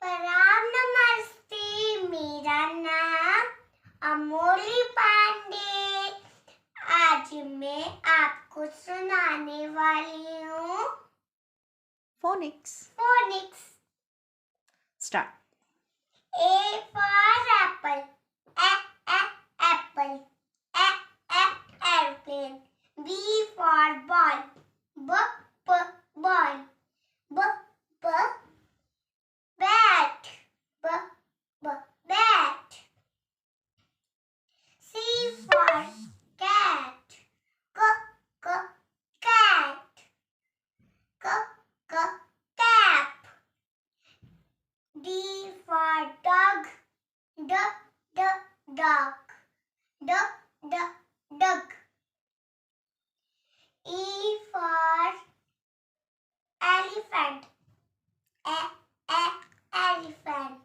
प्रणाम नमस्ते। मेरा नाम अमोली पांडे। आज मैं आपको सुनाने वाली हूँ Phonics. Phoenix. Start. A for apple, apple. Airplane. B for ball, ball. Bat, bat. C for cat, cat. Cap. D for dog, duck. E for elephant, elephant.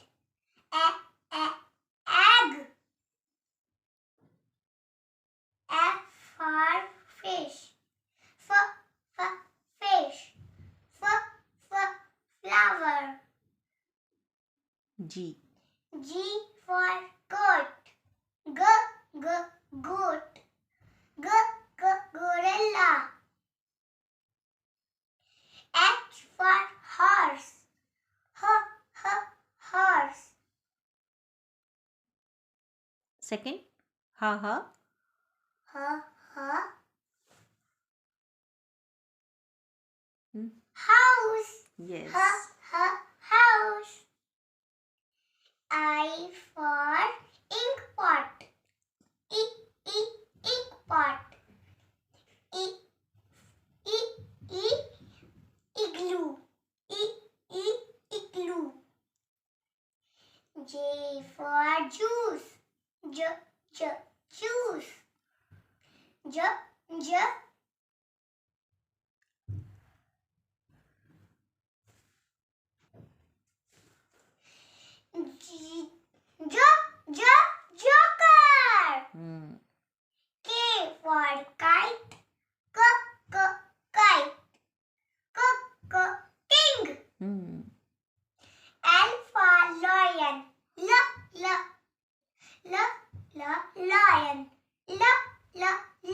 Egg. F for fish, fish. Flower. G. G for goat, goat. Gorilla. H for horse, horse. Second. Ha. House. Yes. House. I for ink pot, ink pot. Igloo, igloo. J for juice, juice. Joker. K for kite, kite. King. L for lion, lion.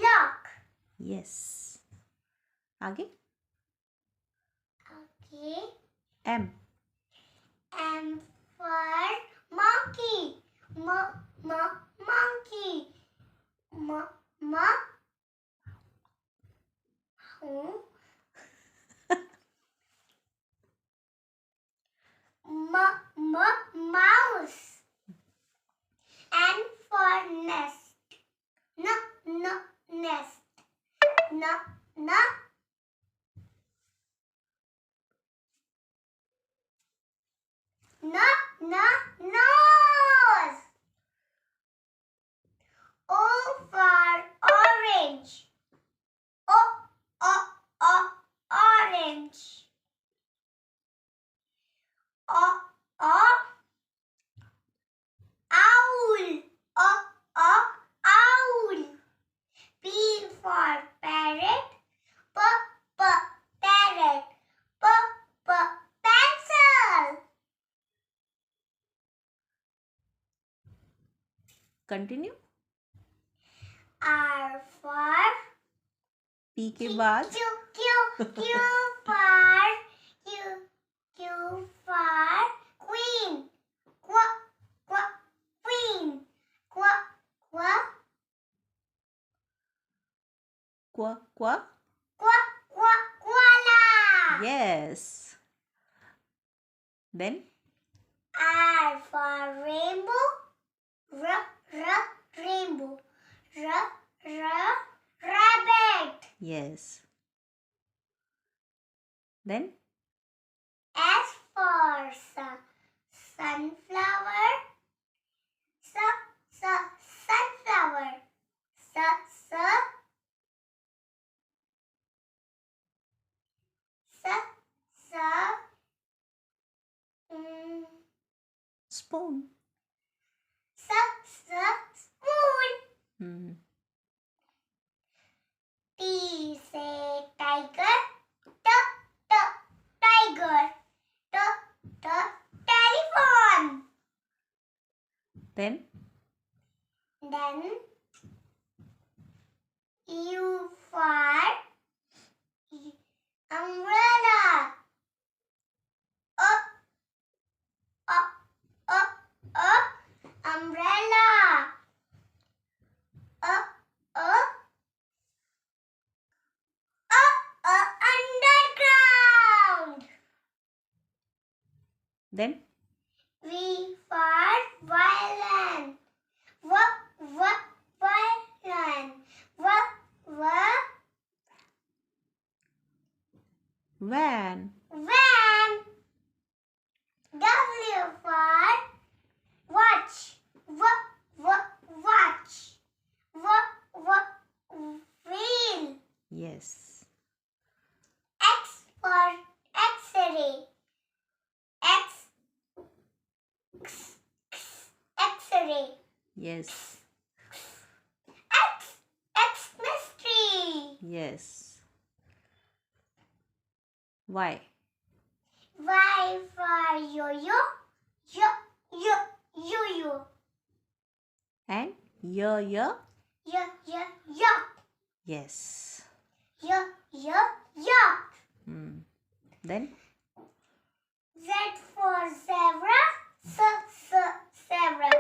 Lock. Yes. आगे. Okay. M. M for monkey, monkey. Mouse. N for nest, nest. Nose. O for orange, orange. Owl. P for parrot, parrot. Pencil. Continue. R for P के बाद. Q for queen, queen. Koala. Yes. Then. R for rainbow, rainbow. Rabbit. Yes. Then. S for sunflower, sunflower. Spoon. Spoon. T say tiger, tiger. Telephone. Then Then U for umbrella. Up, up, up, up, umbrella. Up, up, up, underground. then V for violin. Violin. van. Van. W for watch. Watch. Wheel. Yes. X for X-ray. X-ray. Yes. X mystery. Yes. Y. Y for yo-yo. Yo-yo. And y. Yo. Yes. Yo. Then Z for zebra. Zebra.